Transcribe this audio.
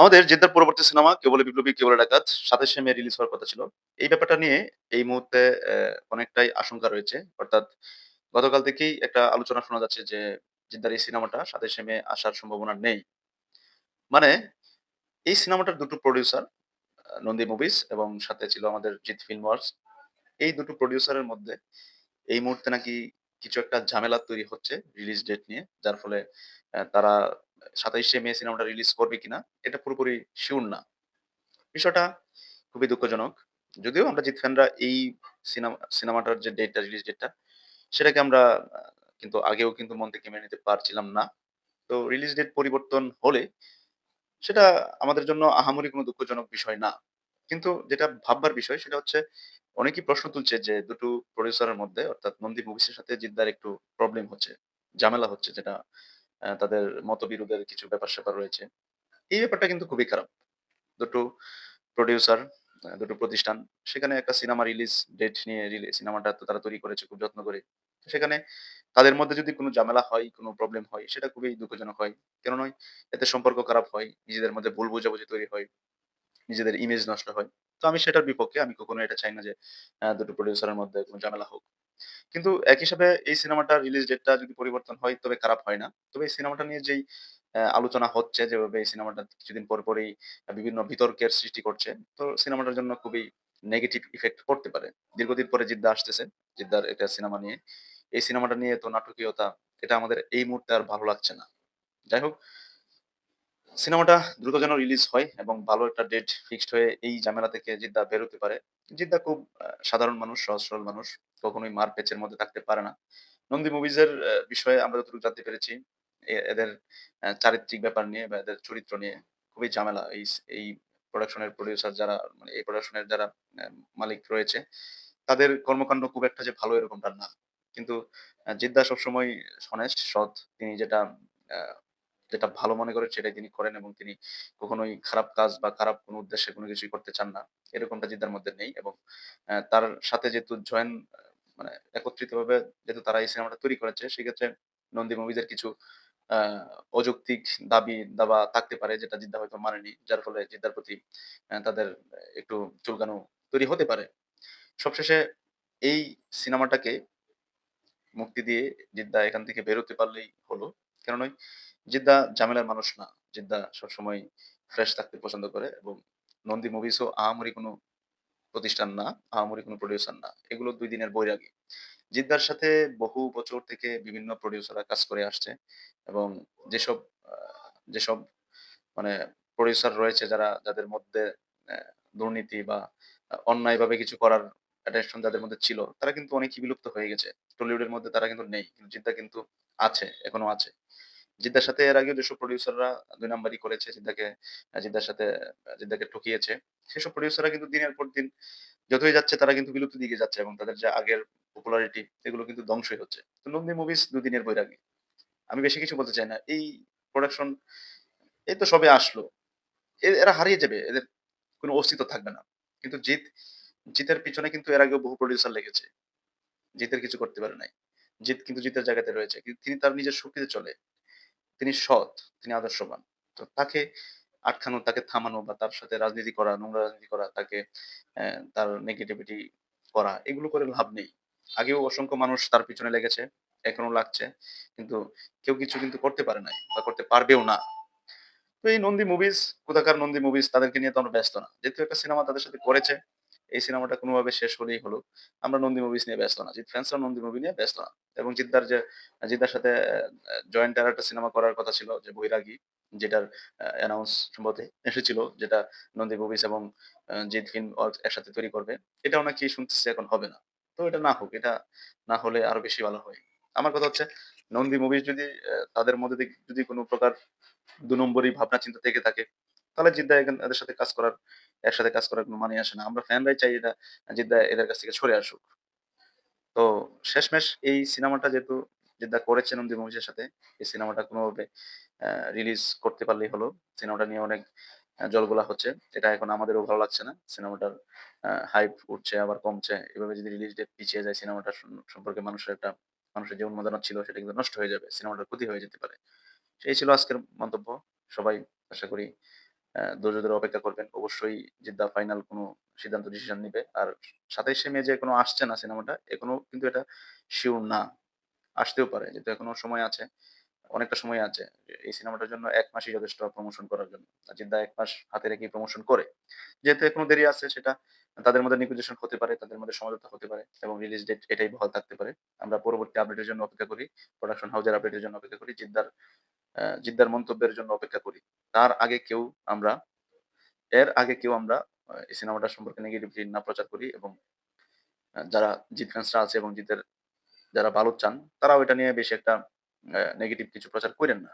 আমাদের জেদ্দার পরবর্তী সিনেমা 'কে বলে বিপ্লবী কে বলে ডাকাত' ২৭শে মে রিলিজ হওয়ার কথা ছিল। এই ব্যাপারটা নিয়ে এই মুহূর্তে অনেকটাই আশঙ্কা রয়েছে। অর্থাৎ গতকাল থেকেই একটা আলোচনা শোনা যাচ্ছে যে জিদ্দার এই সিনেমাটা ২৭শে মে আসার সম্ভাবনা নেই। মানে এই সিনেমাটার ২ টো প্রোডিউসার নন্দী মুভিজ এবং সাথে ছিল আমাদের জিত ফিল্ম ওয়ার্কস। এই ২ টো প্রোডিউসারের মধ্যে এই মুহূর্তে নাকি কিছু একটা ঝামেলা তৈরি হচ্ছে রিলিজ ডেট নিয়ে। যার ফলে তারা ২৭শে মে সিনেমাটা রিলিজ করবে কিনা এটা পুরোপুরি সিউর না। বিষয়টা খুবই দুঃখজনক। যদিও আমরা জিত ফ্যানরা এই সিনেমাটার যে ডেটটা, রিলিজ ডেটটা সেটাকে আমরা আ কিন্তু আগেও কিন্তু মন থেকে মেনে নিতে পারছিলাম না। তো রিলিজ ডেট পরিবর্তন হলে সেটা আমাদের জন্য আহামরি কোনো দুঃখজনক বিষয় না। কিন্তু যেটা ভাববার বিষয় সেটা হচ্ছে অনেকেই প্রশ্ন তুলছে যে দুটো প্রোডিউসারের মধ্যে অর্থাৎ নন্দী মুভিসের সাথে জিদ্দার একটু প্রবলেম হচ্ছে, ঝামেলা হচ্ছে যেটা তাদের মতবিরোধের কিছু ব্যাপার-স্যাপার রয়েছে। এই ব্যাপারটা কিন্তু খুবই খারাপ। দুটো প্রোডিউসার, ২ টো প্রতিষ্ঠান। সেখানে একটা সিনেমা রিলিজ ডেট নিয়ে সিনেমাটা তো তারা তৈরি করেছে খুব যত্ন করে। সেখানে তাদের মধ্যে যদি কোনো ঝামেলা হয়, কোনো প্রবলেম হয়, সেটা খুবই দুঃখজনক হয়। কেন নয়? এতে সম্পর্ক খারাপ হয়, নিজেদের মধ্যে ভুল বোঝাবুঝি তৈরি হয়, নিজেদের ইমেজ নষ্ট হয়। তো আমি সেটার বিপক্ষে। আমি কখনোই এটা চাই না যে ২ টো প্রোডিউসারের মধ্যে কোনো ঝামেলা হোক। কিন্তু একই সাথে এই সিনেমাটার রিলিজ ডেটটা যদি পরিবর্তন হয় তবে খারাপ হয় না। তবে এই সিনেমাটা নিয়ে যেই আলোচনা হচ্ছে যেভাবে এই সিনেমাটা কিছুদিন পরই বিভিন্ন বিতর্কের সৃষ্টি করছে। তো সিনেমাটার জন্য খুবই নেগেটিভ ইফেক্ট পড়তে পারে। দীর্ঘদিন পরে জিদ্দা আসতেছে। জিদ্দার একটা সিনেমা নিয়ে। এই সিনেমাটা নিয়ে এত নাটকীয়তা এটা আমাদের এই মুহূর্তে আর ভালো লাগছে না। যাই হোক সিনেমাটা দ্রুত যেন রিলিজ হয় এবং ভালো একটা ডেট ফিক্সড হয়ে এই ঝামেলা থেকে জিদ্দা বের হতে পারে। জিদ্দা খুব সাধারণ মানুষ, সহজ সরল মানুষ। কখনোই মারপ্যাঁচের মধ্যে থাকতে পারে না। নন্দী মুভিজের বিষয়ে আমরা যতটুকু জানতে পেরেছি, এদের চারিত্রিক ব্যাপার নিয়ে বা এদের চরিত্র নিয়ে খুবই ঝামেলা। এই প্রোডাকশনের প্রোডিউসার যারা মানে এই প্রোডাকশনের যারা অ্যা মালিক রয়েছে, তাদের কর্মকাণ্ড খুব একটা যে ভালো এরকমটা না। কিন্তু জিদ্দা সবসময় honest, সৎ। তিনি অ্যা যেটা ভালো মনে করেন সেটাই তিনি করেন এবং তিনি কখনোই খারাপ কাজ বা খারাপ কোনো উদ্দেশ্যে কোনো কিছুই করতে চান না। এরকমটা জিদ্দার মধ্যে নেই এবং তার সাথে যেহেতু মানে একত্রিতভাবে যেহেতু তারা এই সিনেমাটা তৈরি করেছে, সেক্ষেত্রে নন্দী মুভিজের কিছু আ অযৌক্তিক দাবি-দাবা থাকতে পারে যেটা জিদ্দা হয়তো মানেনি। যার ফলে জিদ্দার প্রতি তাদের একটু চুলকানো তৈরি হতে পারে। সবশেষে এই সিনেমাটাকে মুক্তি দিয়ে জিদ্দা এখান থেকে বের হতে পারলেই হলো। কেন নয়? জিদ্দা ঝামেলার মানুষ না। জিদ্দা সবসময় ফ্রেশ থাকতে পছন্দ করে এবং নন্দী মুভিজও আহামরি কোনো প্রতিষ্ঠান না, আহামরি কোনো প্রোডিউসার না। এগুলো ২ দিনের বৈরাগী। জিদ্দার সাথে বহু বছর থেকে বিভিন্ন প্রোডিউসাররা কাজ করে আসছে এবং যেসব আ যেসব মানে প্রোডিউসার রয়েছে যাদের মধ্যে অ্যা দুর্নীতি বা অন্যায়ভাবে কিছু করার attention যাদের মধ্যে ছিল, তারা কিন্তু অনেকেই বিলুপ্ত হয়ে গেছে। টলিউডের মধ্যে তারা কিন্তু নেই। কিন্তু জিদ্দা কিন্তু আছে, এখনো আছে। জিদ্দার সাথে এর আগেও যেসব প্রোডিউসাররা ২ নাম্বারি করেছে জিদ্দার সাথে জিদ্দাকে ঠকিয়েছে। সেসব প্রোডিউসাররা কিন্তু দিনের পর দিন যতই যাচ্ছে তারা কিন্তু বিলুপ্তির দিকে যাচ্ছে এবং তাদের যে আগের পপুলারিটি এগুলো কিন্তু ধ্বংসই হচ্ছে। তো নন্দী মুভিজ ২ দিনের বৈরাগী। আমি বেশি কিছু বলতে চাই না। এই প্রোডাকশন এই তো সবে আসলো। এরা হারিয়ে যাবে। এদের কোন অস্তিত্ব থাকবে না। কিন্তু জিতের পিছনে কিন্তু এর আগেও বহু প্রোডিউসার লেগেছে। জিতের কিছু করতে পারে নাই। জিত কিন্তু জিতের জায়গাতে রয়েছে। কিন্তু তিনি তার নিজের শক্তিতে চলে। তিনি সৎ, তিনি আদর্শবান। তো তাকে আটকানো, তাকে থামানো বা তার সাথে রাজনীতি করা, নোংরা রাজনীতি করা, তাকে তার নেগেটিভিটি করা, এগুলো করে লাভ নেই। আগেও অসংখ্য মানুষ তার পিছনে লেগেছে, এখনো লাগছে। কিন্তু কেউ কিছু কিন্তু করতে পারে নাই বা করতে পারবেও না। তো এই নন্দী মুভিজ, কোথাকার নন্দী মুভিজ তাদেরকে নিয়ে তো আমরা ব্যস্ত না। যেহেতু একটা সিনেমা তাদের সাথে করেছে, এই সিনেমাটা কোনভাবে শেষ হলেই হলো। আমরা নন্দী মুভিজ নিয়ে ব্যস্ত না। জিৎ ফ্যান্সরা নন্দী মুভি নিয়ে ব্যস্ত না। এবং জিদ্দার সাথে জয়েন্ট আরেকটা সিনেমা করার কথা ছিল যে 'বৈরাগী' যেটার অ্যানাউন্স সম্ভবত এসেছিল যেটা নন্দী মুভিজ এবং জিৎ ফিল্ম ওয়ার্কস একসাথে তৈরি করবে। এটাও নাকি শুনতেছি এখন হবে না। তো এটা না হোক। এটা না হলে আরো বেশি ভালো হয়। আমার কথা হচ্ছে নন্দী মুভিজ যদি তাদের মধ্যে থেকে যদি কোন প্রকার ২ নম্বরি ভাবনা চিন্তা থেকে থাকে, তাহলে জিদ্দা এদের সাথে একসাথে কাজ করার কোন মানেই আসে না। আমরা ফ্যানরাই চাই এটা জিদ্দা এদের কাছ থেকে সরে আসুক। তো শেষমেশ এই সিনেমাটা যেহেতু জিদ্দা করেছে নন্দী মুভিজ এর সাথে, এই সিনেমাটা কোনভাবে রিলিজ করতে পারলেই হলো। সিনেমাটা নিয়ে অনেক জলঘোলা হচ্ছে। এটা এখন আমাদেরও ভালো লাগছে না। সিনেমাটার হাইপ উঠছে আবার কমছে। এভাবে যদি রিলিজ ডেট পিছিয়ে যায় সিনেমাটা সম্পর্কে মানুষের যে উন্মাদনা ছিল সেটা কিন্তু নষ্ট হয়ে যাবে। সিনেমাটার ক্ষতি হয়ে যেতে পারে। এই ছিল আজকের মন্তব্য। সবাই আশা করি ধৈর্য ধরে অপেক্ষা করবেন। অবশ্যই জিদ্দা ফাইনাল কোনো সিদ্ধান্ত ডিসিশন নিবে। আর ২৭শে মে যে এখনো আসছে না সিনেমাটা, এখনো কিন্তু এটা সিউর না। আসতেও পারে। যেহেতু এখনো সময় আছে, অনেকটা সময় আছে। এই সিনেমাটার জন্য ১ মাসই যথেষ্ট প্রমোশন করার জন্য। আর জিদ্দা ১ মাস হাতে রেখেই প্রমোশন করে। যেহেতু এখনো দেরি আছে সেটা তাদের মধ্যে নেগোসিয়েশন হতে পারে, তাদের মধ্যে সমঝোতা হতে পারে এবং রিলিজ ডেট এটাই বহাল থাকতে পারে। আমরা পরবর্তী আপডেটের জন্য অপেক্ষা করি। প্রোডাকশন হাউসের আপডেটের জন্য অপেক্ষা করি। জিদ্দার মন্তব্যের জন্য অপেক্ষা করি। তার আগে কেউ আমরা এর আগে কেউ আমরা এই সিনেমাটা সম্পর্কে নেগেটিভলি না প্রচার করি এবং যারা জিৎ ফ্যান্সরা আছে এবং জিতের যারা ভালো চান, তারাও এটা নিয়ে বেশি একটা নেগেটিভ কিছু প্রচার কইরেন না।